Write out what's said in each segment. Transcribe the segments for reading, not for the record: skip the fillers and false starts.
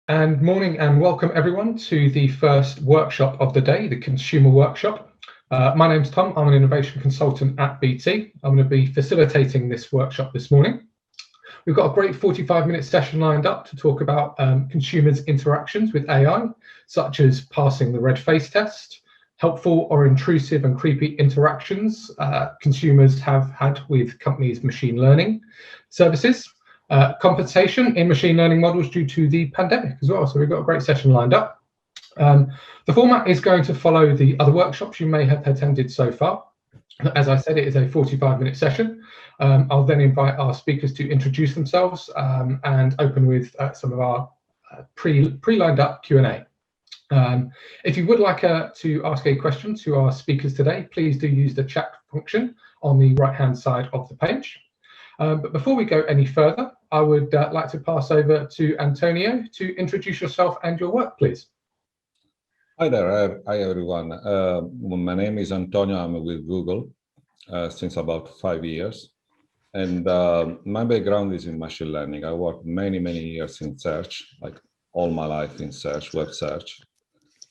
And morning and welcome everyone to the first workshop of the day, the consumer workshop. My name's Tom, I'm an innovation consultant at BT. I'm going to be facilitating this workshop this morning. We've got a great 45-minute session lined up to talk about consumers' interactions with AI, such as passing the red face test, helpful or intrusive and creepy interactions consumers have had with companies' machine learning services, compensation in machine learning models due to the pandemic as well. So we've got a great session lined up. The format is going to follow the other workshops you may have attended so far. As I said, it is a 45-minute session. I'll then invite our speakers to introduce themselves and open with some of our pre-lined up Q&A. If you would like to ask a question to our speakers today, please do use the chat function on the right-hand side of the page. But before we go any further, I would like to pass over to Antonio to introduce yourself and your work, please. Hi there, hi everyone. My name is Antonio, I'm with Google since about 5 years. And my background is in machine learning. I worked many years in search, like all my life in search, web search.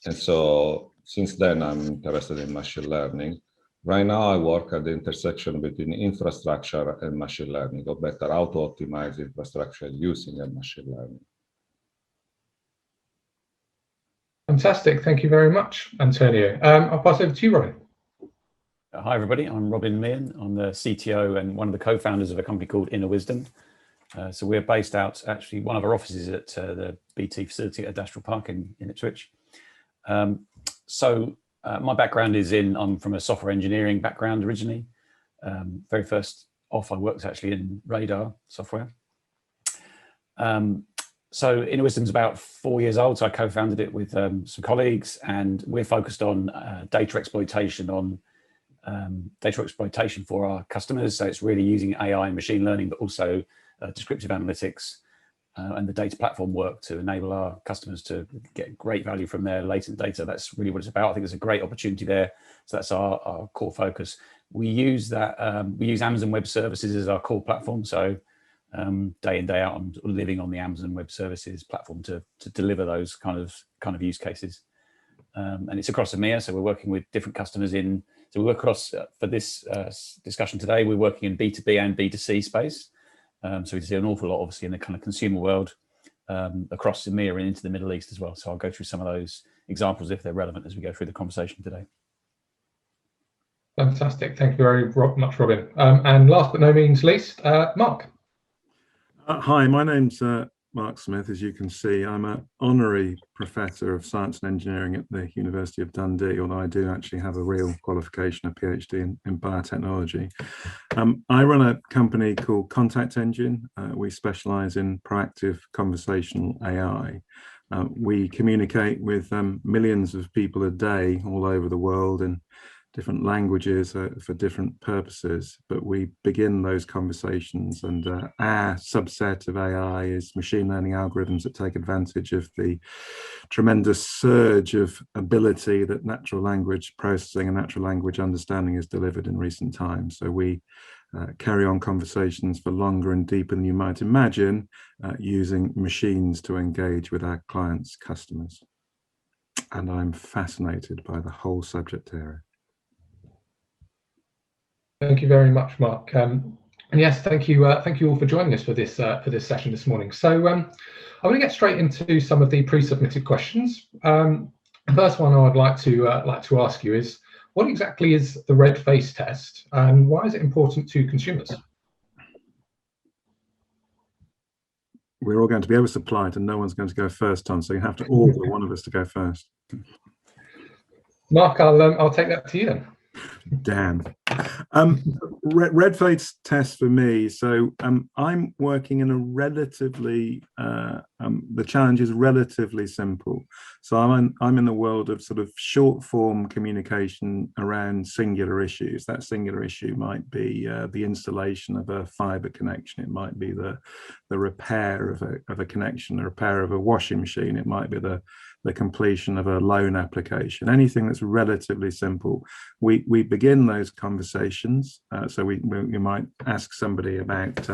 And so since then, I'm interested in machine learning. Right now, I work at the intersection between infrastructure and machine learning, or better, how to optimize infrastructure using machine learning. Fantastic. Thank you very much, Antonio. I'll pass over to you, Robin. Hi, everybody. I'm Robin Meehan. I'm the CTO and one of the co-founders of a company called Inawisdom. So we're based out, actually, one of our offices at the BT facility at Adastral Park in Ipswich. My background is I'm from a software engineering background originally. Very first off, I worked actually in radar software. So Inawisdom's about 4 years old, so I co-founded it with some colleagues, and we're focused on data exploitation for our customers. So it's really using AI and machine learning, but also descriptive analytics and the data platform work to enable our customers to get great value from their latent data. That's really what it's about. I think there's a great opportunity there. So that's our core focus. We use that. We use Amazon Web Services as our core platform. So day in, day out, I'm living on the Amazon Web Services platform to deliver those kind of use cases. And it's across EMEA. So we're working with different customers so we work across, for this discussion today, we're working in B2B and B2C space. So we see an awful lot, obviously, in the kind of consumer world across EMEA and into the Middle East as well. So I'll go through some of those examples if they're relevant as we go through the conversation today. Fantastic. Thank you very much, Robin. And last but no means least, Mark. Hi, my name's Mark Smith. As you can see, I'm an honorary professor of science and engineering at the University of Dundee, although I do actually have a real qualification, a PhD in biotechnology. I run a company called ContactEngine. We specialize in proactive conversational AI. We communicate with millions of people a day all over the world in different languages for different purposes, but we begin those conversations, and our subset of AI is machine learning algorithms that take advantage of the tremendous surge of ability that natural language processing and natural language understanding has delivered in recent times. So we carry on conversations for longer and deeper than you might imagine, using machines to engage with our clients' customers. And I'm fascinated by the whole subject area. Thank you very much, Mark. And yes, thank you all for joining us for this session this morning. So I'm going to get straight into some of the pre-submitted questions. The first one I would like to ask you is, what exactly is the red face test, and why is it important to consumers? We're all going to be oversupplied, and no one's going to go first, Tom. So you have to order one of us to go first. Mark, I'll take that to you then. Damn. Red face test for me. So I'm working in a relatively, the challenge is relatively simple. So I'm in the world of sort of short form communication around singular issues. That singular issue might be the installation of a fiber connection. It might be the repair of a connection, the repair of a washing machine. It might be the completion of a loan application. Anything that's relatively simple. We begin those conversations conversations. So we might ask somebody about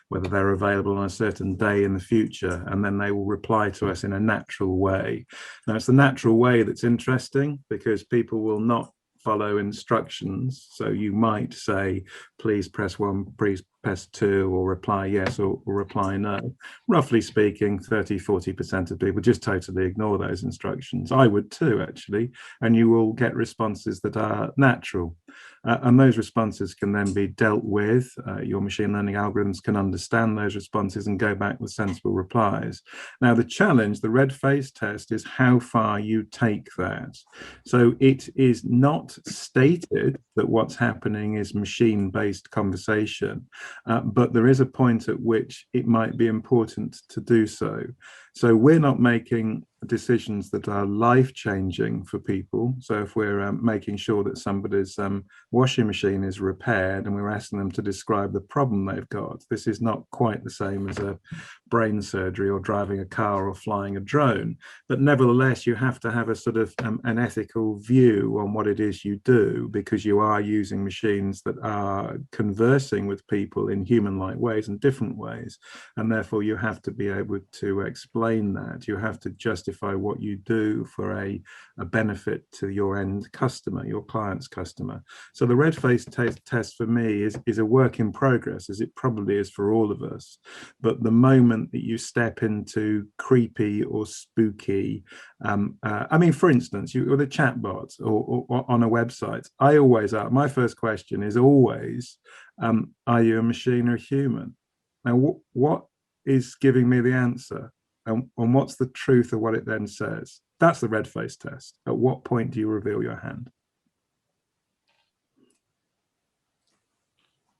whether they're available on a certain day in the future, and then they will reply to us in a natural way. Now, it's the natural way that's interesting, because people will not follow instructions. So you might say, please press 1, please press 2, or reply yes, or reply no. Roughly speaking, 30–40% of people just totally ignore those instructions. I would too, actually, and you will get responses that are natural. And those responses can then be dealt with. Your machine learning algorithms can understand those responses and go back with sensible replies. Now, the challenge, the red face test, is how far you take that. So it is not stated that what's happening is machine-based conversation, but there is a point at which it might be important to do so. So we're not making decisions that are life-changing for people. So if we're making sure that somebody's washing machine is repaired and we're asking them to describe the problem they've got, this is not quite the same as a brain surgery or driving a car or flying a drone. But nevertheless, you have to have a sort of an ethical view on what it is you do, because you are using machines that are conversing with people in human-like ways and different ways. And therefore, you have to be able to explain that. You have to justify what you do for a benefit to your end customer, your client's customer. So the red face test for me is a work in progress, as it probably is for all of us. But the moment that you step into creepy or spooky, I mean, for instance, with a chatbot or on a website, I always ask, my first question is always, are you a machine or a human? Now, what is giving me the answer? And what's the truth of what it then says? That's the red face test. At what point do you reveal your hand?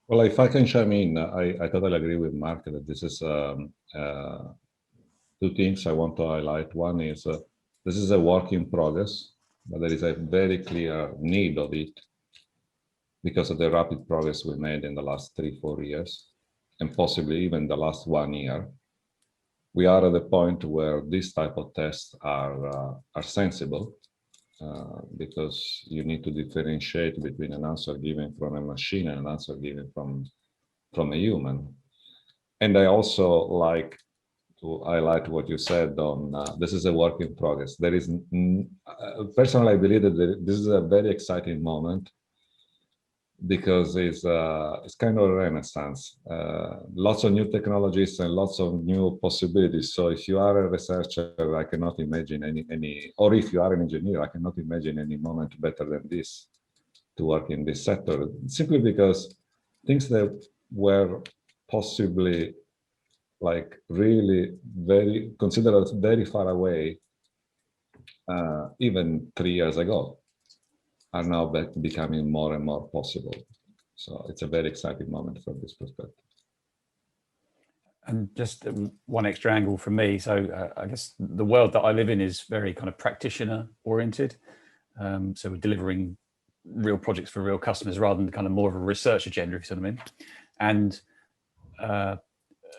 Well, if I can chime in, I totally agree with Mark that this is two things I want to highlight. One is this is a work in progress, but there is a very clear need of it because of the rapid progress we made in the last 3–4 years, and possibly even the last 1 year. We are at the point where this type of tests are sensible, because you need to differentiate between an answer given from a machine and an answer given from a human. And I also like to highlight what you said on this is a work in progress. There is, personally, I believe that this is a very exciting moment, because it's kind of a renaissance. Lots of new technologies and lots of new possibilities. So if you are a researcher, I cannot imagine any, or if you are an engineer, I cannot imagine any moment better than this to work in this sector, simply because things that were possibly like really considered very far away, even 3 years ago, are now becoming more and more possible. So it's a very exciting moment from this perspective. And just one extra angle from me. So I guess the world that I live in is very kind of practitioner oriented. So we're delivering real projects for real customers rather than kind of more of a research agenda, if you see what I mean. And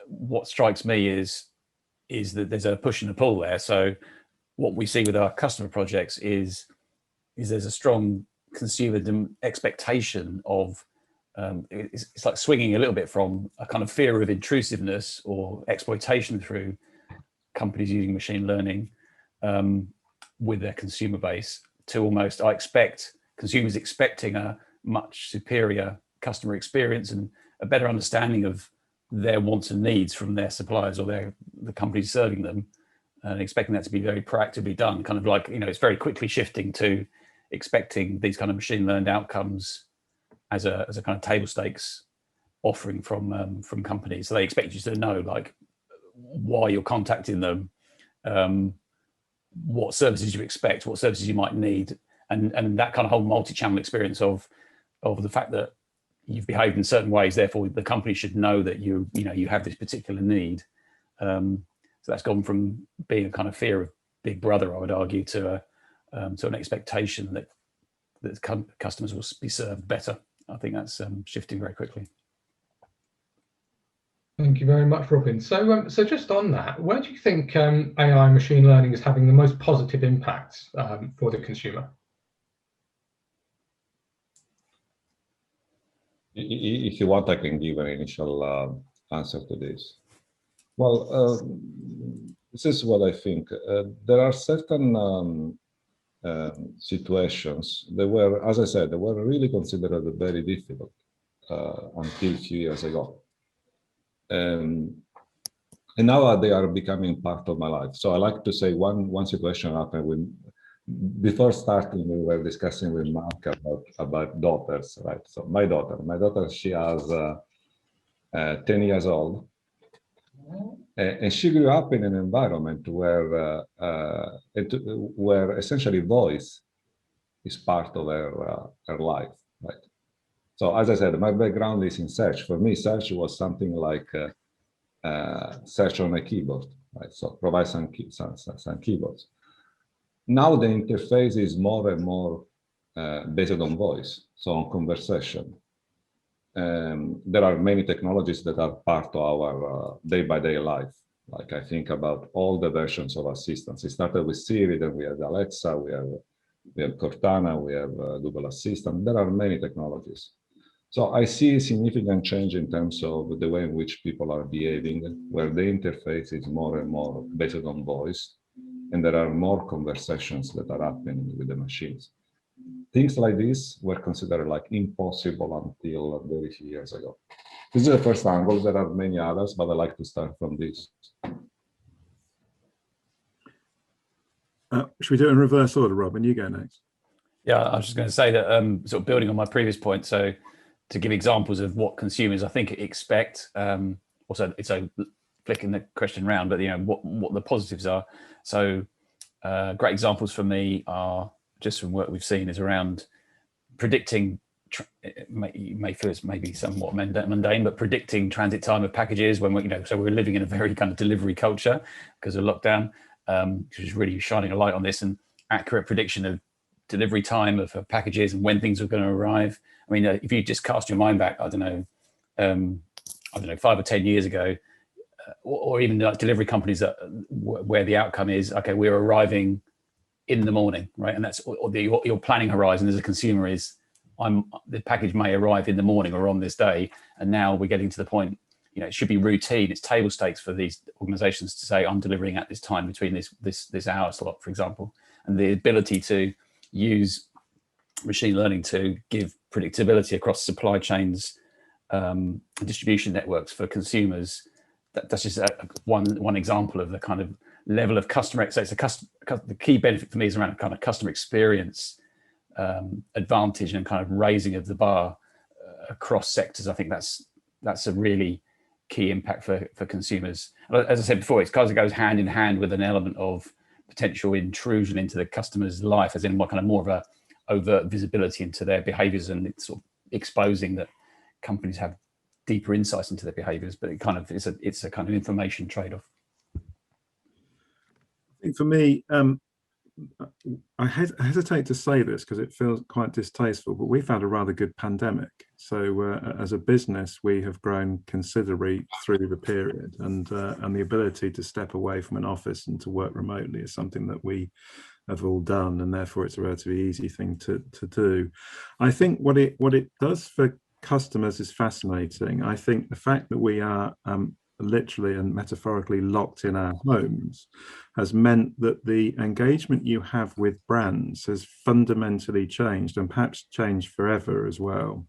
what strikes me is that there's a push and a pull there. So what we see with our customer projects is there's a strong consumer expectation of, it's like swinging a little bit from a kind of fear of intrusiveness or exploitation through companies using machine learning with their consumer base to almost, I expect consumers expecting a much superior customer experience and a better understanding of their wants and needs from their suppliers or the companies serving them, and expecting that to be very proactively done. Kind of like, it's very quickly shifting to expecting these kind of machine learned outcomes as a kind of table stakes offering from companies. So they expect you to know like why you're contacting them, what services you expect, what services you might need, and that kind of whole multi-channel experience of the fact that you've behaved in certain ways, therefore the company should know that you have this particular need. So that's gone from being a kind of fear of Big Brother, I would argue, to an expectation that customers will be served better. I think that's shifting very quickly. Thank you very much, Robin. So just on that, where do you think AI machine learning is having the most positive impact for the consumer? If you want, I can give an initial answer to this. Well, this is what I think. There are certain situations that were, as I said, they were really considered very difficult until a few years ago. And now they are becoming part of my life. So I like to say one situation happened when, before starting, we were discussing with Mark about daughters, right? So my daughter, she has 10 years old, and she grew up in an environment where essentially voice is part of her life, right? So as I said, my background is in search. For me, search was something like search on a keyboard, right? So provide some keyboards. Now the interface is more and more based on voice, so on conversation. There are many technologies that are part of our day-by-day life. Like I think about all the versions of assistants. It started with Siri, then we have Alexa, we have Cortana, we have Google Assistant. There are many technologies. So I see a significant change in terms of the way in which people are behaving, where the interface is more and more based on voice, and there are more conversations that are happening with the machines. Things like this were considered like impossible until very few years ago. This is the first angle. There are many others, but I like to start from this. Should we do it in reverse order, Robin? You go next. Yeah, I was just going to say that sort of building on my previous point, so to give examples of what consumers I think expect, also it's a flicking the question around, but what the positives are. So great examples for me are just from work we've seen is around predicting, you may feel it's maybe somewhat mundane, but predicting transit time of packages when so we're living in a very kind of delivery culture because of lockdown, which is really shining a light on this, and accurate prediction of delivery time of packages and when things are going to arrive. I mean, if you just cast your mind back, I don't know, 5 or 10 years ago, or even like delivery companies that where the outcome is, okay, we're arriving in the morning, right? And that's your planning horizon as a consumer is, the package may arrive in the morning or on this day. And now we're getting to the point, it should be routine. It's table stakes for these organizations to say, I'm delivering at this time between this hour slot, for example. And the ability to use machine learning to give predictability across supply chains, distribution networks for consumers. That's just one example of the kind of level of customer. So the key benefit for me is around kind of customer experience advantage and kind of raising of the bar across sectors. I think that's a really key impact for consumers. As I said before, it goes hand in hand with an element of potential intrusion into the customer's life, as in what kind of more of a overt visibility into their behaviors, and it's sort of exposing that companies have deeper insights into their behaviors, but it's a kind of information trade-off. I think for me, I hesitate to say this because it feels quite distasteful, but we've had a rather good pandemic. So as a business, we have grown considerably through the period, and the ability to step away from an office and to work remotely is something that we have all done, and therefore it's a relatively easy thing to do. I think what it does for customers is fascinating. I think the fact that we are literally and metaphorically locked in our homes has meant that the engagement you have with brands has fundamentally changed, and perhaps changed forever as well.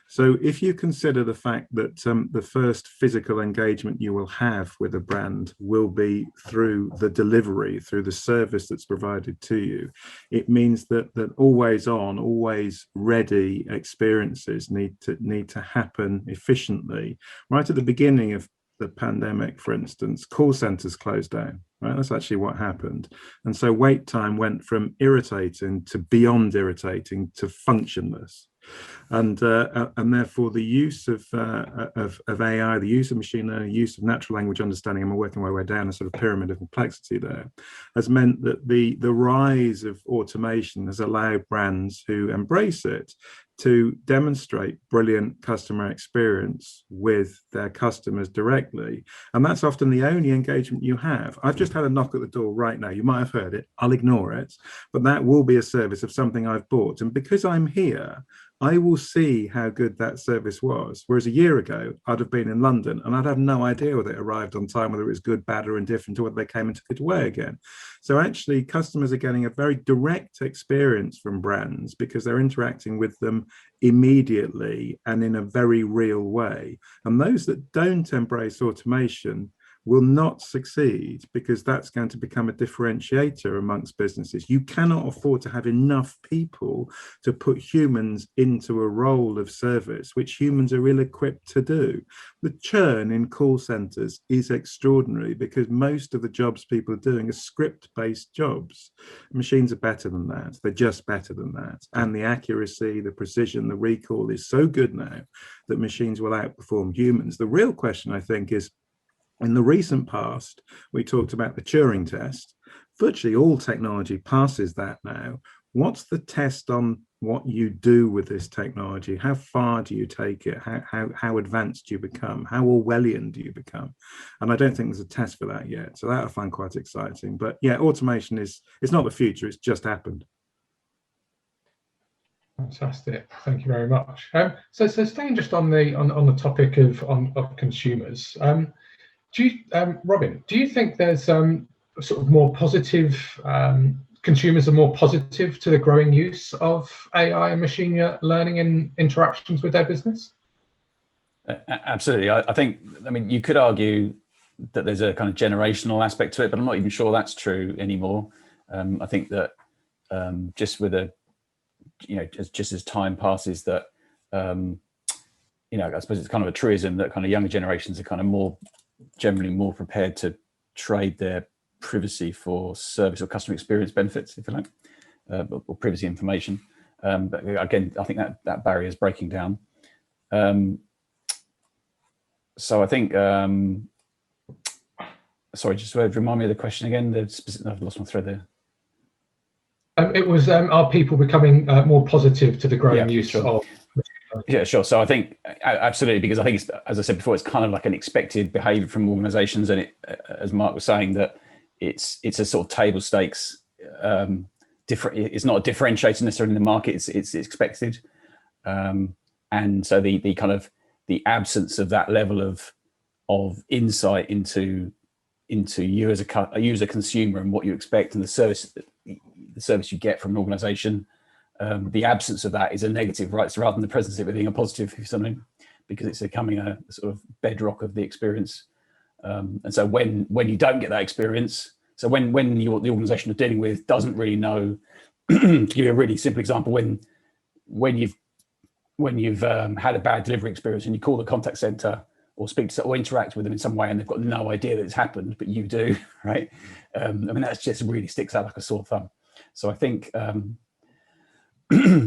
So if you consider the fact that the first physical engagement you will have with a brand will be through the delivery, through the service that's provided to you, it means that always on, always ready experiences need to happen efficiently. Right at the beginning of the pandemic, for instance, call centers closed down, right? That's actually what happened. And so wait time went from irritating to beyond irritating to functionless. And therefore the use of AI, the use of machine learning, use of natural language understanding, and I'm working my way down a sort of pyramid of complexity there, has meant that the rise of automation has allowed brands who embrace it to demonstrate brilliant customer experience with their customers directly. And that's often the only engagement you have. I've just had a knock at the door right now. You might have heard it. I'll ignore it. But that will be a service of something I've bought. And because I'm here, I will see how good that service was. Whereas a year ago, I'd have been in London and I'd have no idea whether it arrived on time, whether it was good, bad, or indifferent, or whether they came and took it away again. So actually, customers are getting a very direct experience from brands because they're interacting with them immediately and in a very real way. And those that don't embrace automation will not succeed, because that's going to become a differentiator amongst businesses. You cannot afford to have enough people to put humans into a role of service, which humans are ill-equipped to do. The churn in call centers is extraordinary because most of the jobs people are doing are script-based jobs. Machines are better than that. They're just better than that. And the accuracy, the precision, the recall is so good now that machines will outperform humans. The real question, I think, is, in the recent past, we talked about the Turing test. Virtually all technology passes that now. What's the test on what you do with this technology? How far do you take it? How advanced do you become? How Orwellian do you become? And I don't think there's a test for that yet. So that I find quite exciting. But yeah, automation it's not the future, it's just happened. Fantastic, thank you very much. So staying just on the topic of consumers, Robin, do you think there's sort of more positive, consumers are more positive to the growing use of AI and machine learning in interactions with their business? Absolutely. I think, you could argue that there's a kind of generational aspect to it, but I'm not even sure that's true anymore. I think that just with just as time passes, that I suppose it's kind of a truism that kind of younger generations are kind of generally more prepared to trade their privacy for service or customer experience benefits, if you like, or privacy information. But again, I think that barrier is breaking down. So I think, sorry, just remind me of the question again. I've lost my thread there. It was, are people becoming more positive to the growing use of? Yeah, sure. So I think absolutely, because I think it's, as I said before, it's kind of like an expected behavior from organizations, and it, as Mark was saying, that it's a sort of table stakes. It's not a differentiator necessarily in the market. It's expected, and so the kind of the absence of that level of insight into you as a user consumer and what you expect and the service you get from an organization. The absence of that is a negative, right? So rather than the presence of it being a positive, if something, because it's becoming a sort of bedrock of the experience. And so when you don't get that experience, so when the organization you're dealing with doesn't really know, to give you a really simple example, when you've had a bad delivery experience and you call the contact center or speak to or interact with them in some way, and they've got no idea that it's happened, but you do, right? That just really sticks out like a sore thumb. So I think.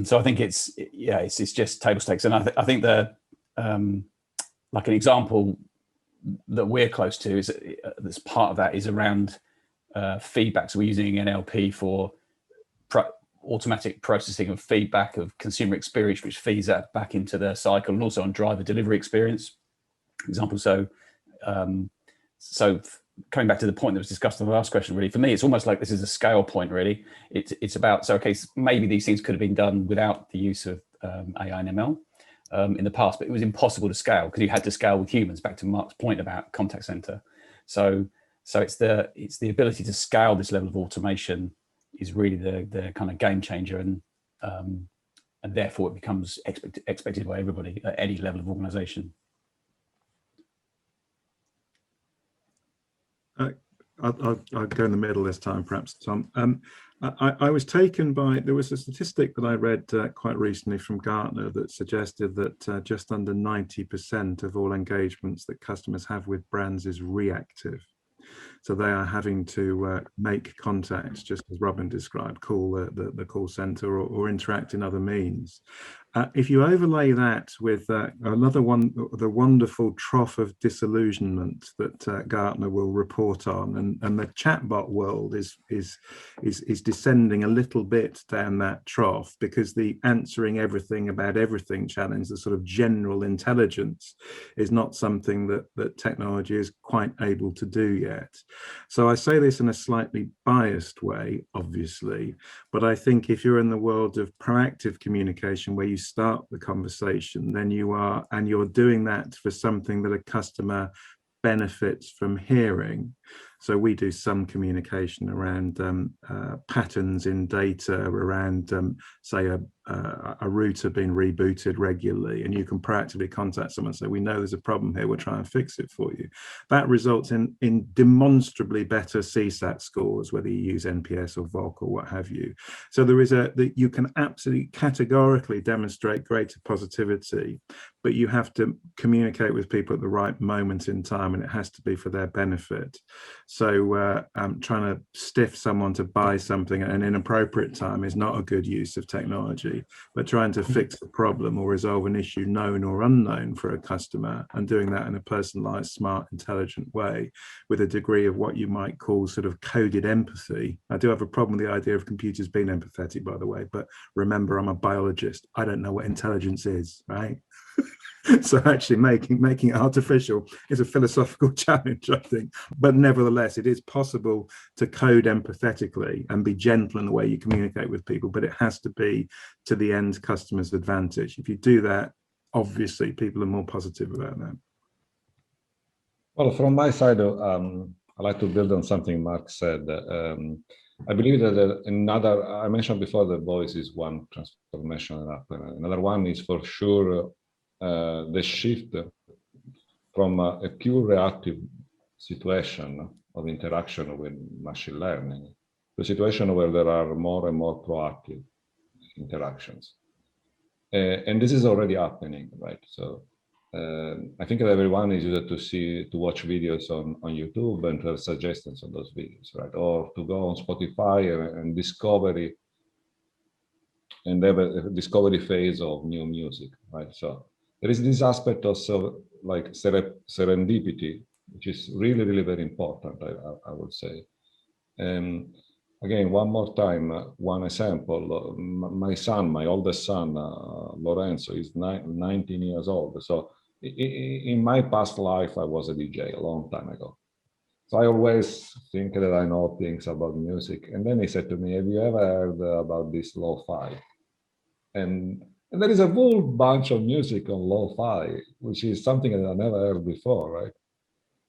So I think it's just table stakes, and I think the like an example that we're close to is that's part of that is around feedback. So we're using NLP for automatic processing of feedback of consumer experience, which feeds that back into the cycle, and also on driver delivery experience. For example, so coming back to the point that was discussed in the last question, really, for me, it's almost like this is a scale point, really. It's about, so maybe these things could have been done without the use of AI and ML in the past, but it was impossible to scale because you had to scale with humans, back to Mark's point about contact center. So it's the ability to scale this level of automation is really the kind of game changer, and therefore it becomes expected by everybody at any level of organization. I'll go in the middle this time, perhaps, Tom. I was taken by, there was a statistic that I read quite recently from Gartner that suggested that just under 90% of all engagements that customers have with brands is reactive. So they are having to make contacts, just as Robin described, call the call center or interact in other means. If you overlay that with another one, the wonderful trough of disillusionment that Gartner will report on, and the chatbot world is descending a little bit down that trough, because the answering everything about everything challenge, the sort of general intelligence, is not something that technology is quite able to do yet. So I say this in a slightly biased way, obviously, but I think if you're in the world of proactive communication, where you start the conversation, then you're doing that for something that a customer benefits from hearing. So we do some communication around patterns in data, around say a router being rebooted regularly, and you can proactively contact someone and say, we know there's a problem here, we'll try and fix it for you. That results in demonstrably better CSAT scores, whether you use NPS or VOC or what have you. So there is you can absolutely categorically demonstrate greater positivity, but you have to communicate with people at the right moment in time, and it has to be for their benefit. So trying to stiff someone to buy something at an inappropriate time is not a good use of technology, but trying to fix the problem or resolve an issue known or unknown for a customer, and doing that in a personalized, smart, intelligent way with a degree of what you might call sort of coded empathy. I do have a problem with the idea of computers being empathetic, by the way, but remember, I'm a biologist. I don't know what intelligence is, right? So actually making it artificial is a philosophical challenge, I think. But nevertheless, it is possible to code empathetically and be gentle in the way you communicate with people, but it has to be to the end customer's advantage. If you do that, obviously people are more positive about that. Well, from my side, I'd like to build on something Mark said. I believe that I mentioned before, the voice is one transformation up. Another one is for sure the shift from a pure reactive situation of interaction with machine learning to a situation where there are more and more proactive interactions. And this is already happening, right? So I think that everyone is used to watch videos on YouTube and to have suggestions on those videos, right? Or to go on Spotify and discovery, and have a discovery phase of new music, right? So there is this aspect also like serendipity, which is really, really very important, I would say. And again, one more time, one example, my oldest son, Lorenzo, is 19 years old. So in my past life, I was a DJ a long time ago. So I always think that I know things about music. And then he said to me, have you ever heard about this lo-fi? And there is a whole bunch of music on lo-fi, which is something that I never heard before, right?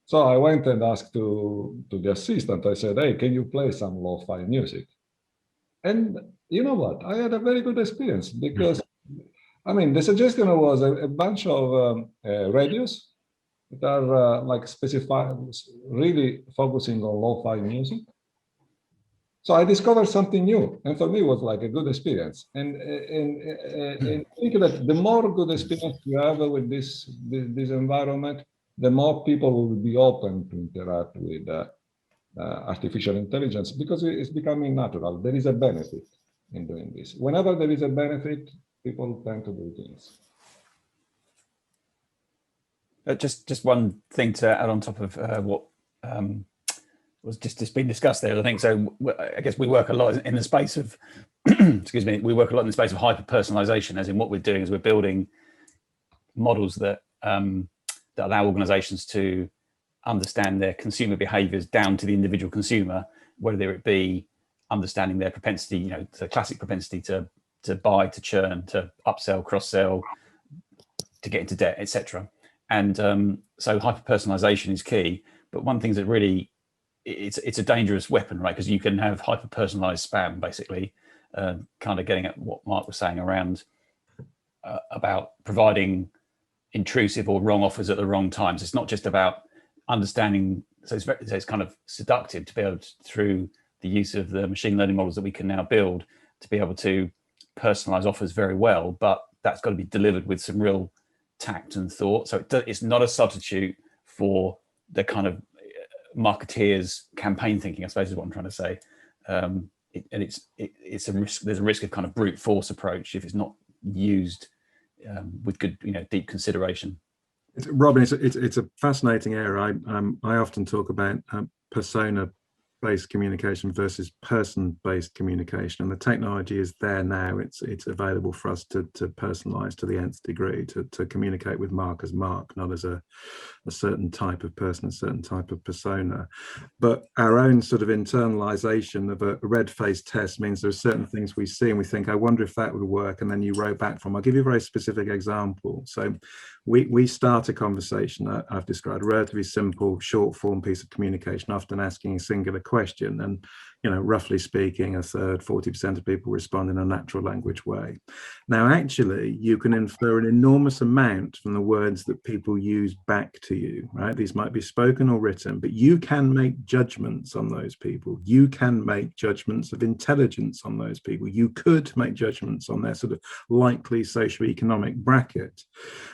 So I went and asked to the assistant, I said, hey, can you play some lo-fi music? And you know what? I had a very good experience because, I mean, the suggestion was a bunch of radios that are like specified, really focusing on lo-fi music. So I discovered something new, and for me it was like a good experience. And I think that the more good experience you have with this environment, the more people will be open to interact with artificial intelligence, because it's becoming natural. There is a benefit in doing this. Whenever there is a benefit, people tend to do things. Just one thing to add on top of what was just been discussed there. I think so. I guess we work a lot in the space of, excuse me, we work a lot in the space of hyper personalization. As in, what we're doing is we're building models that that allow organizations to understand their consumer behaviors down to the individual consumer, whether it be understanding their propensity, you know, the classic propensity to buy, to churn, to upsell, cross sell, to get into debt, etc. And so hyper personalization is key. But one thing that really, it's a dangerous weapon, right? Because you can have hyper personalized spam, basically, kind of getting at what Mark was saying around about providing intrusive or wrong offers at the wrong times. It's not just about understanding. So it's kind of seductive to be able to, through the use of the machine learning models that we can now build, to be able to personalize offers very well. But that's got to be delivered with some real tact and thought. So it's not a substitute for the kind of marketeers' campaign thinking, I suppose is what I'm trying to say. It's a risk. There's a risk of kind of brute force approach if it's not used with good, deep consideration. Robin, it's a fascinating area. I often talk about persona text-based communication versus person-based communication, and the technology is there now. It's available for us to personalize to the nth degree, to communicate with Mark as Mark, not as a certain type of person, a certain type of persona. But our own sort of internalization of a red-faced test means there are certain things we see and we think, I wonder if that would work, and then you row back from. I'll give you a very specific example. So we start a conversation I've described, a relatively simple short form piece of communication, often asking a singular question, and roughly speaking, a third, 40% of people respond in a natural language way. Now, actually, you can infer an enormous amount from the words that people use back to you, right? These might be spoken or written, but you can make judgments on those people. You can make judgments of intelligence on those people. You could make judgments on their sort of likely socioeconomic bracket.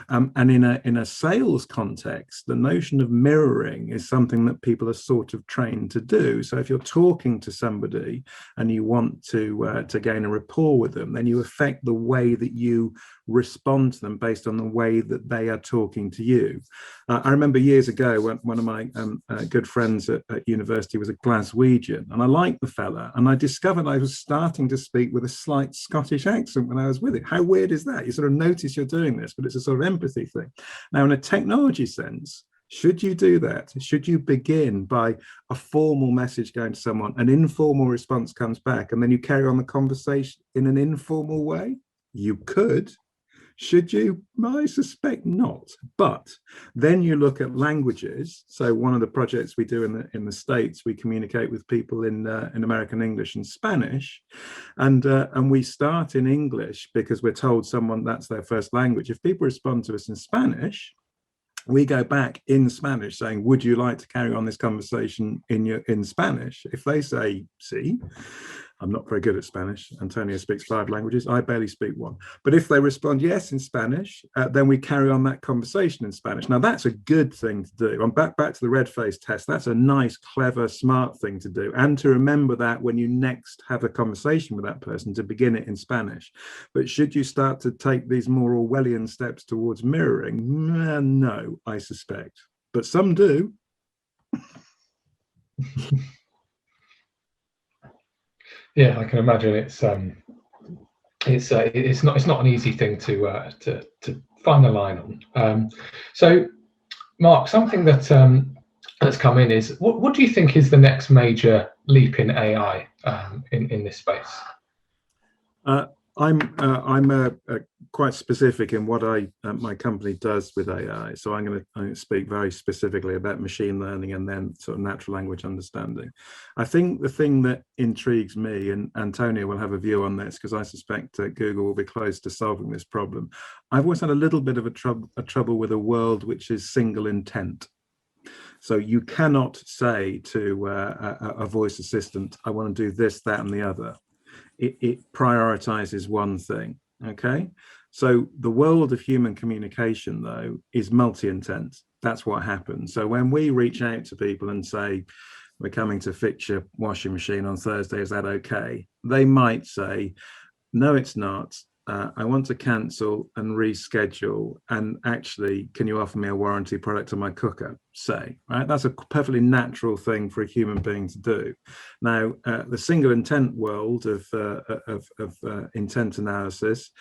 And in a sales context, the notion of mirroring is something that people are sort of trained to do. So if you're talking to somebody and you want to gain a rapport with them, then you affect the way that you respond to them based on the way that they are talking to you. I remember years ago when one of my good friends at university was a Glaswegian, and I liked the fella, and I discovered I was starting to speak with a slight Scottish accent when I was with it. How weird is that? You sort of notice you're doing this, but it's a sort of empathy thing. Now, in a technology sense, should you do that? Should you begin by a formal message going to someone, an informal response comes back, and then you carry on the conversation in an informal way? You could. Should you? I suspect not. But then you look at languages. So one of the projects we do in the States, we communicate with people in American English and Spanish, and we start in English because we're told someone that's their first language. If people respond to us in Spanish, we go back in Spanish saying, would you like to carry on this conversation in Spanish? If they say, sí, I'm not very good at Spanish. Antonio speaks 5 languages. I barely speak 1. But if they respond yes in Spanish, then we carry on that conversation in Spanish. Now, that's a good thing to do. I'm back to the red face test. That's a nice, clever, smart thing to do. And to remember that when you next have a conversation with that person, to begin it in Spanish. But should you start to take these more Orwellian steps towards mirroring? No, I suspect. But some do. Yeah, I can imagine it's not an easy thing to find a line on. So, Mark, something that that's come in is what do you think is the next major leap in AI in this space? I'm quite specific in what my company does with AI. So I'm going to speak very specifically about machine learning and then sort of natural language understanding. I think the thing that intrigues me, and Antonio will have a view on this because I suspect Google will be close to solving this problem. I've always had a little bit of a trouble with a world which is single intent. So you cannot say to a voice assistant, I want to do this, that, and the other. It prioritizes one thing, okay? So the world of human communication, though, is multi-intent. That's what happens. So when we reach out to people and say, we're coming to fix your washing machine on Thursday, is that okay? They might say, no, it's not. I want to cancel and reschedule, and actually, can you offer me a warranty product on my cooker? Say, right? That's a perfectly natural thing for a human being to do. Now, the single intent world of intent analysis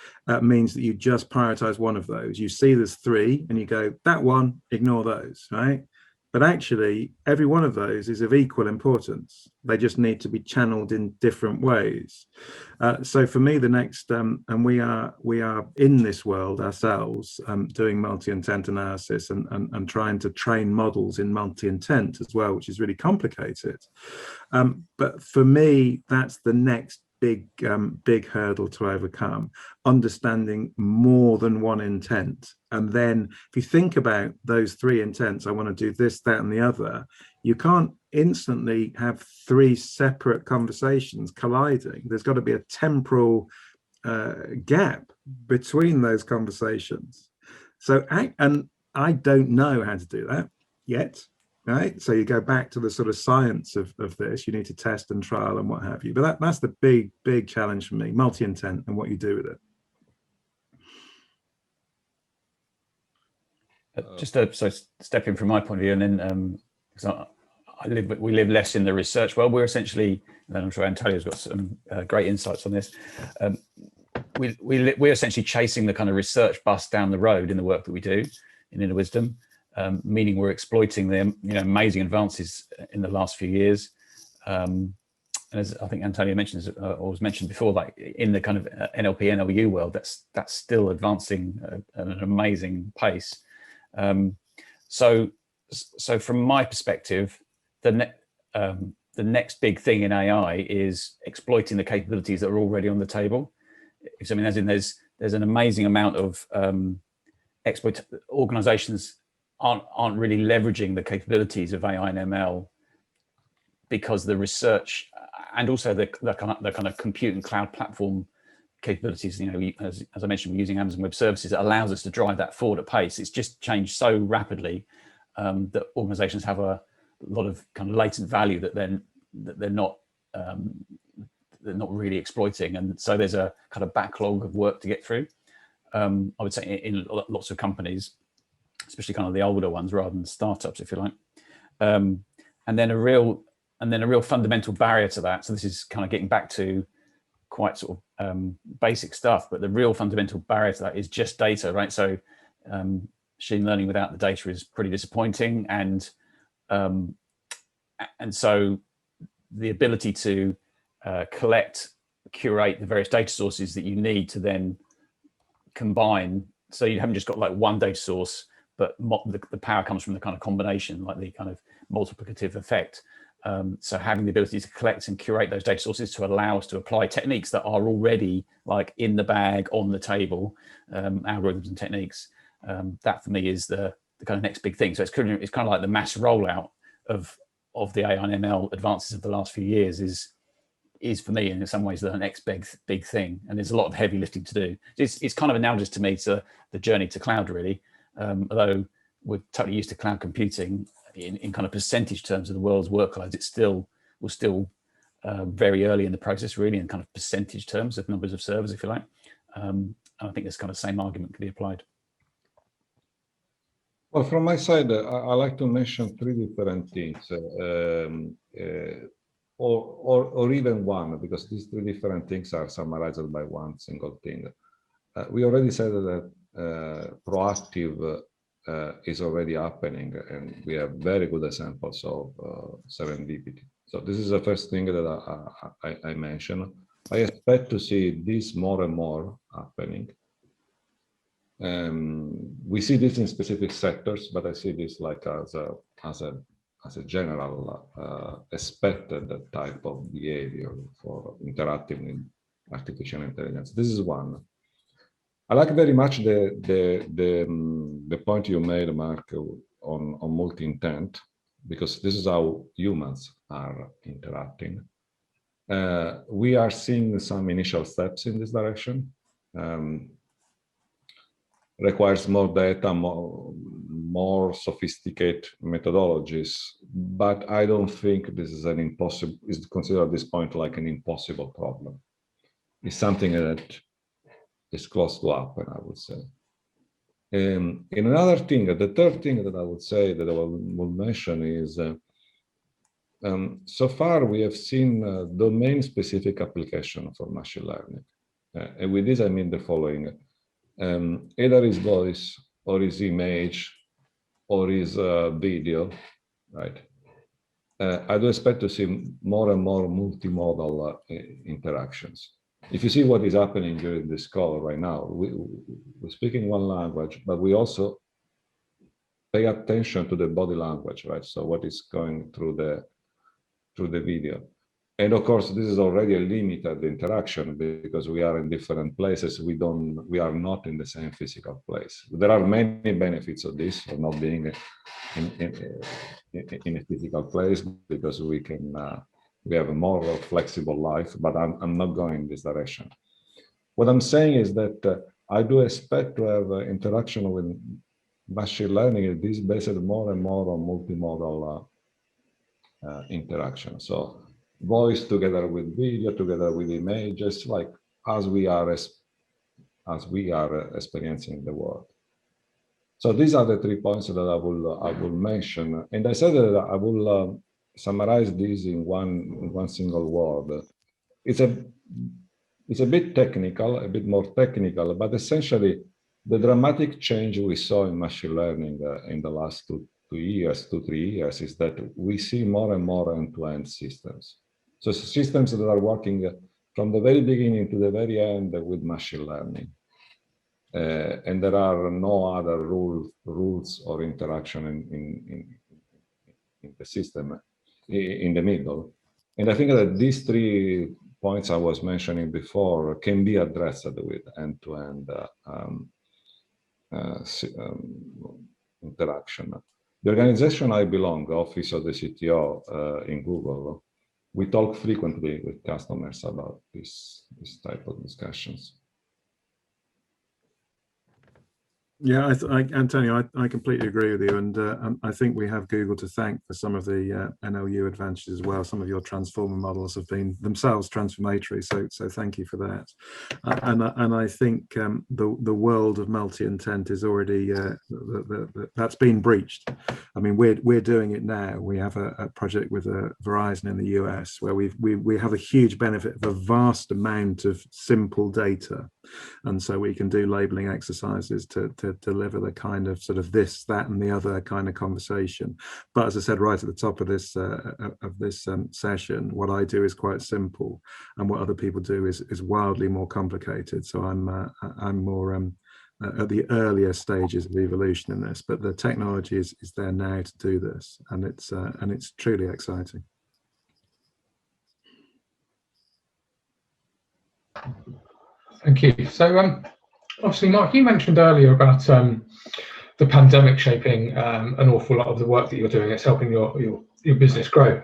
means that you just prioritize one of those. You see there's 3, and you go, that one, ignore those, right? But actually, every one of those is of equal importance. They just need to be channeled in different ways. So for me, the next, and we are in this world ourselves, doing multi-intent analysis and trying to train models in multi-intent as well, which is really complicated. But for me, that's the next big hurdle to overcome, understanding more than one intent. And then if you think about those 3 intents, I want to do this, that, and the other, you can't instantly have 3 separate conversations colliding. There's got to be a temporal gap between those conversations. So, and I don't know how to do that yet. Right, so you go back to the sort of science of this. You need to test and trial and what have you. But that's the big challenge for me: multi-intent and what you do with it. Just so step in from my point of view, and then because we live less in the research world. We're essentially, and I'm sure Antonio's got some great insights on this. We're essentially chasing the kind of research bus down the road in the work that we do in Inawisdom, meaning we're exploiting the amazing advances in the last few years. And as I think Antonio mentioned, or was mentioned before, like in the kind of NLP, NLU world, that's still advancing at an amazing pace. So from my perspective, the next big thing in AI is exploiting the capabilities that are already on the table. I mean, as in there's an amazing amount of organizations aren't really leveraging the capabilities of AI and ML because the research and also the kind of compute and cloud platform capabilities, as I mentioned, we're using Amazon Web Services, it allows us to drive that forward at pace. It's just changed so rapidly that organizations have a lot of kind of latent value that they're not really exploiting, and so there's a kind of backlog of work to get through. I would say in lots of companies, especially kind of the older ones rather than startups, if you like. And then a real fundamental barrier to that. So this is kind of getting back to quite sort of basic stuff, but the real fundamental barrier to that is just data, right? So machine learning without the data is pretty disappointing, and so the ability to collect, curate the various data sources that you need to then combine, so you haven't just got like one data source, but the power comes from the kind of combination, like the kind of multiplicative effect. So having the ability to collect and curate those data sources to allow us to apply techniques that are already like in the bag, on the table, algorithms and techniques. That for me is the kind of next big thing. So it's kind of like the mass rollout of the AI and ML advances of the last few years is for me, and in some ways, the next big thing. And there's a lot of heavy lifting to do. It's kind of analogous to me to the journey to cloud, really. Although we're totally used to cloud computing in kind of percentage terms of the world's workloads, we're still very early in the process, really, in kind of percentage terms of numbers of servers, if you like. And I think this kind of same argument can be applied. Well, from my side, I like to mention three different things, or even one, because these three different things are summarized by one single thing. We already said that proactive is already happening, and we have very good examples of serendipity. So this is the first thing that I mentioned. I expect to see this more and more happening. We see this in specific sectors, but I see this like as a general expected type of behavior for interacting with artificial intelligence. This is one. I like very much the point you made, Mark, on multi-intent, because this is how humans are interacting. We are seeing some initial steps in this direction. Requires more data, more sophisticated methodologies, but I don't think this is is considered at this point like an impossible problem. It's something that is close to happen, I would say. In another thing, the third thing that I would say that I will mention is so far we have seen domain-specific application for machine learning. And with this, I mean the following. Either is voice, or is image, or is video, right? I do expect to see more and more multimodal interactions. If you see what is happening during this call right now, we're speaking one language, but we also pay attention to the body language, right? So what is going through the video. And of course, this is already a limited interaction because we are in different places. We are not in the same physical place. There are many benefits of this, of not being in a physical place, because we have a more flexible life, but I'm not going in this direction. What I'm saying is that I do expect to have interaction with machine learning. This is based more and more on multimodal interaction. So voice together with video, together with images, like as we are experiencing the world. So these are the 3 points that I will mention. And I said that I will summarize this in one single word, it's a bit technical, a bit more technical, but essentially the dramatic change we saw in machine learning in the last 3 years is that we see more and more end-to-end systems. So systems that are working from the very beginning to the very end with machine learning. And there are no other rules or interaction in the system in the middle. And I think that these 3 points I was mentioning before can be addressed with end-to-end interaction. The organization I belong, Office of the CTO in Google, we talk frequently with customers about this type of discussions. Yeah, Antonio, I completely agree with you, and I think we have Google to thank for some of the NLU advantages as well. Some of your transformer models have been themselves transformatory, so thank you for that. And I think the world of multi-intent is already that's been breached. I mean, we're doing it now. We have a project with Verizon in the US where we have a huge benefit of a vast amount of simple data, and so we can do labeling exercises to deliver the kind of sort of this, that, and the other kind of conversation. But as I said right at the top of this session, what I do is quite simple, and what other people do is wildly more complicated. So I'm more at the earlier stages of evolution in this, but the technology is there now to do this, and it's truly exciting. Thank you. So obviously, Mark, you mentioned earlier about the pandemic shaping an awful lot of the work that you're doing. It's helping your business grow.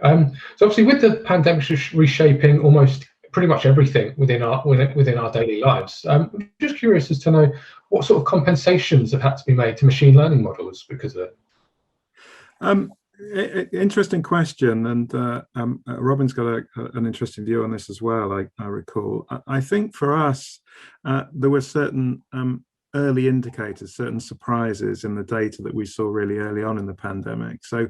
So obviously, with the pandemic reshaping almost pretty much everything within our daily lives, I'm just curious as to know what sort of compensations have had to be made to machine learning models because of it. Interesting question, and Robin's got an interesting view on this as well. I recall. I think for us, there were certain early indicators, certain surprises in the data that we saw really early on in the pandemic. So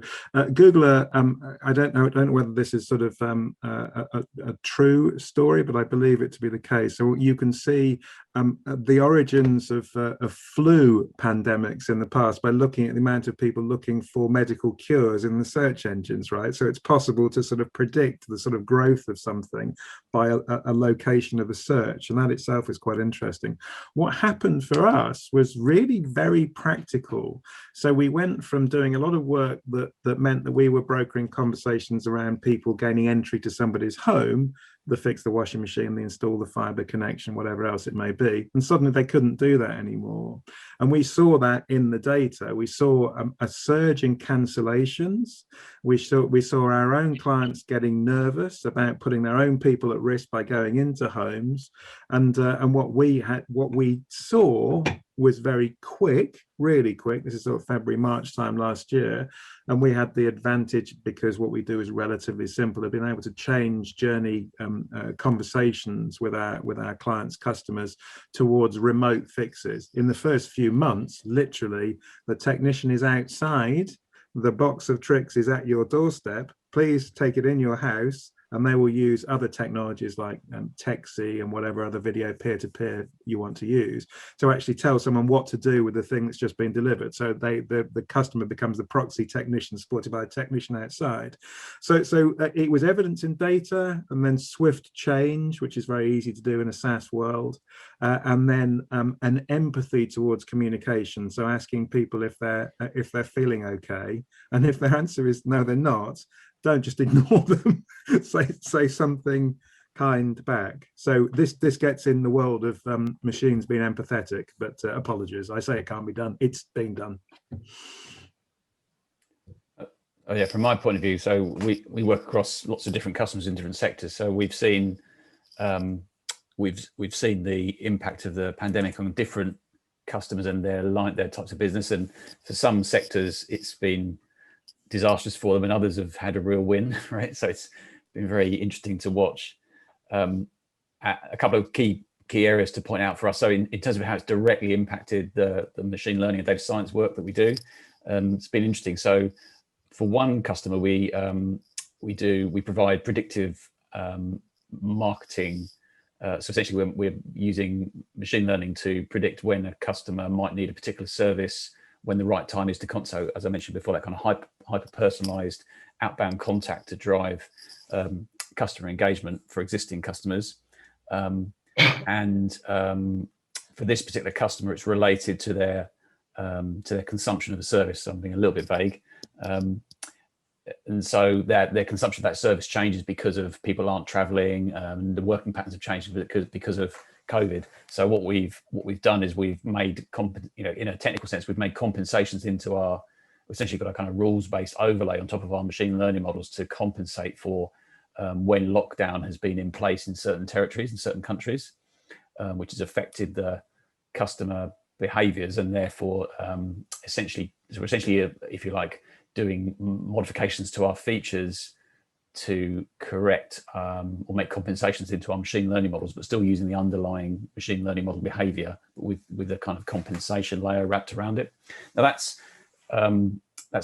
Google, I don't know whether this is sort of a true story, but I believe it to be the case. So you can see the origins of flu pandemics in the past by looking at the amount of people looking for medical cures in the search engines, right? So it's possible to sort of predict the sort of growth of something by a location of a search, and that itself is quite interesting. What happened for us was really very practical. So we went from doing a lot of work that meant that we were brokering conversations around people gaining entry to somebody's home, the fix the washing machine, the install the fiber connection, whatever else it may be, and suddenly they couldn't do that anymore. And we saw that in the data. We saw a surge in cancellations. We saw our own clients getting nervous about putting their own people at risk by going into homes, and what we saw was very quick, really quick. This is sort of February, March time last year. And we had the advantage, because what we do is relatively simple, of being able to change journey conversations with our clients, customers, towards remote fixes. In the first few months, literally, the technician is outside, the box of tricks is at your doorstep, please take it in your house, and they will use other technologies like Texi and whatever other video peer-to-peer you want to use to actually tell someone what to do with the thing that's just been delivered. So the customer becomes the proxy technician supported by a technician outside. So it was evidence in data, and then swift change, which is very easy to do in a SaaS world, and then an empathy towards communication. So asking people if they're feeling okay, and if their answer is no, they're not, don't just ignore them. say something kind back. So this gets in the world of machines being empathetic, but apologies, I say it can't be done. It's being done. Oh yeah, from my point of view, so we work across lots of different customers in different sectors. So we've seen the impact of the pandemic on different customers and their types of business. And for some sectors, it's been disastrous for them, and others have had a real win, right? So it's been very interesting to watch. A couple of key areas to point out for us. So in terms of how it's directly impacted the machine learning and data science work that we do, it's been interesting. So for one customer, we we provide predictive marketing. So essentially we're using machine learning to predict when a customer might need a particular service, when the right time is to so as I mentioned before, that kind of hyper personalized outbound contact to drive customer engagement for existing customers. And for this particular customer, it's related to their consumption of a service, something a little bit vague. And so their consumption of that service changes because of people aren't traveling, the working patterns have changed because of COVID. So what we've done is we've made, in a technical sense, we've made compensations into our, essentially got a kind of rules-based overlay on top of our machine learning models to compensate for when lockdown has been in place in certain territories, in certain countries, which has affected the customer behaviors, and therefore essentially, if you like, doing modifications to our features to correct or make compensations into our machine learning models, but still using the underlying machine learning model behavior with a kind of compensation layer wrapped around it. Now that's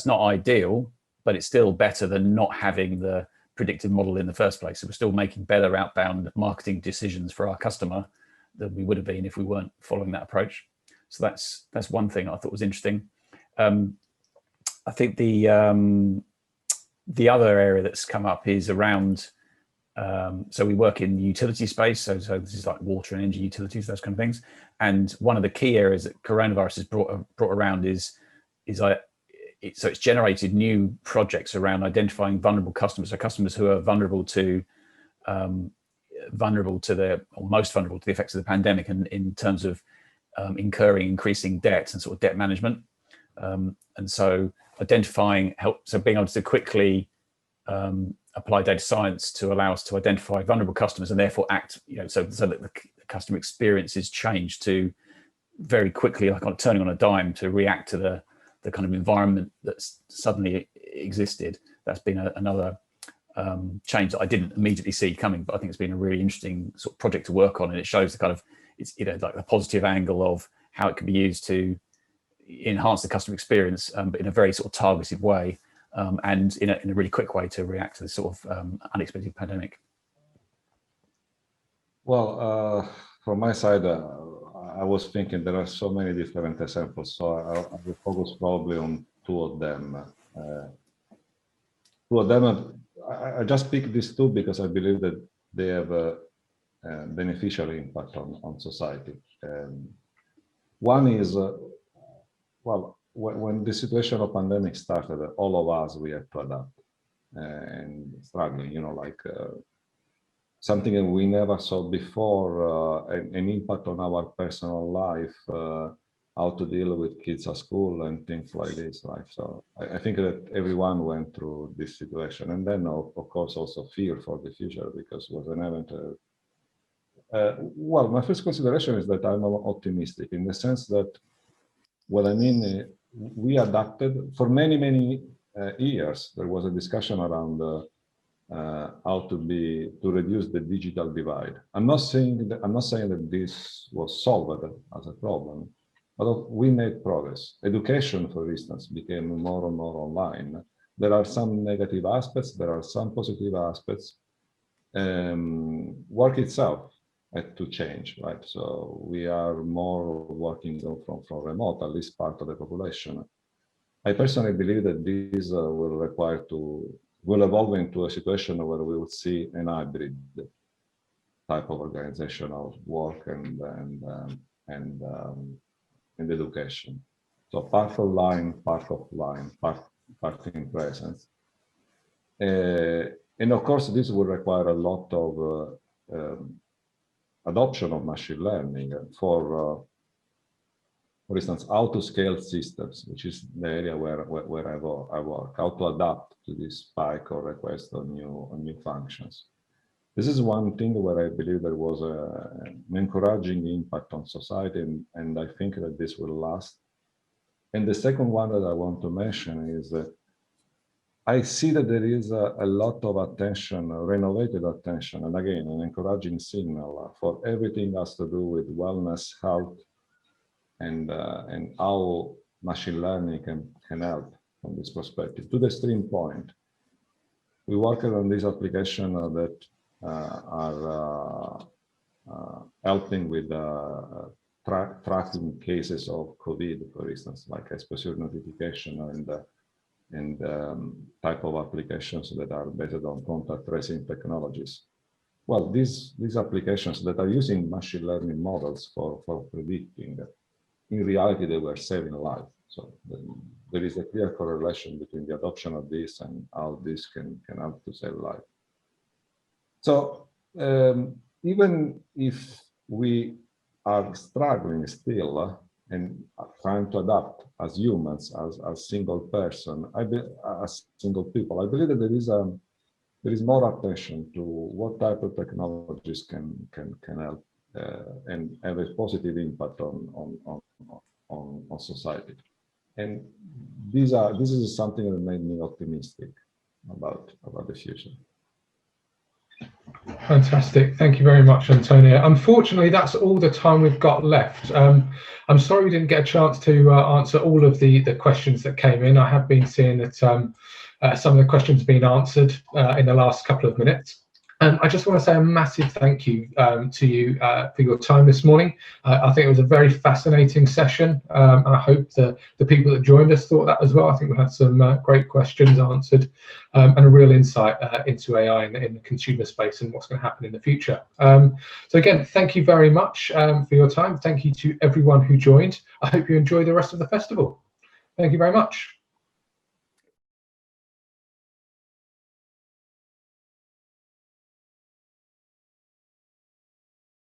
not ideal, but it's still better than not having the predictive model in the first place. So we're still making better outbound marketing decisions for our customer than we would have been if we weren't following that approach. So that's one thing I thought was interesting. I think the other area that's come up is around, so we work in the utility space, so this is like water and energy utilities, those kind of things. And one of the key areas that coronavirus has brought around is so it's generated new projects around identifying vulnerable customers, so customers who are vulnerable to most vulnerable to the effects of the pandemic, and in terms of increasing debt and sort of debt management. And so being able to quickly apply data science to allow us to identify vulnerable customers and therefore act, so that the customer experience is changed to very quickly, like turning on a dime, to react to the kind of environment that's suddenly existed. That's been another change that I didn't immediately see coming, but I think it's been a really interesting sort of project to work on, and it shows the kind of, it's like the positive angle of how it can be used to enhance the customer experience, but in a very sort of targeted way, and in a really quick way to react to this sort of unexpected pandemic. Well, from my side, I was thinking there are so many different examples, so I will focus probably on two of them. I just picked these two because I believe that they have a beneficial impact on society. One is, well, when the situation of pandemic started, all of us, we had to adapt and struggling, something that we never saw before, an impact on our personal life, how to deal with kids at school and things like this, right? So I think that everyone went through this situation, and then of course also fear for the future, because it was an event. Well, my first consideration is that I'm optimistic in the sense that, well, I mean, we adapted for many years. There was a discussion around how to reduce the digital divide. I'm not saying that this was solved as a problem, but we made progress. Education, for instance, became more and more online. There are some negative aspects, there are some positive aspects. Work itself had to change, right? So we are more working from remote, at least part of the population. I personally believe that this will evolve into a situation where we will see an hybrid type of organization of work and education. So part online, part offline, part in presence. And of course, this will require a lot of adoption of machine learning for instance, how to scale systems, which is the area where I work, how to adapt to this spike or request on new functions. This is one thing where I believe there was an encouraging impact on society, and I think that this will last. And the second one that I want to mention is that I see that there is a lot of attention, renovated attention, and again, an encouraging signal for everything has to do with wellness, health, and how machine learning can help from this perspective, to the extreme point we worked on this application that are helping with tracking cases of COVID, for instance, like exposure notification and type of applications that are based on contact tracing technologies. Well, these applications that are using machine learning models for predicting, in reality, they were saving life. So there is a clear correlation between the adoption of this and how this can help to save life. So even if we are struggling still and trying to adapt as humans, as single person, as single people, I believe that there is more attention to what type of technologies can help and have a positive impact on society. And this is something that made me optimistic about the future. Fantastic. Thank you very much, Antonio. Unfortunately, that's all the time we've got left. I'm sorry we didn't get a chance to answer all of the questions that came in. I have been seeing that some of the questions have been answered in the last couple of minutes. I just want to say a massive thank you to you for your time this morning. I think it was a very fascinating session. I hope the people that joined us thought that as well. I think we had some great questions answered and a real insight into AI in the consumer space and what's going to happen in the future. So again, thank you very much for your time. Thank you to everyone who joined. I hope you enjoy the rest of the festival. Thank you very much.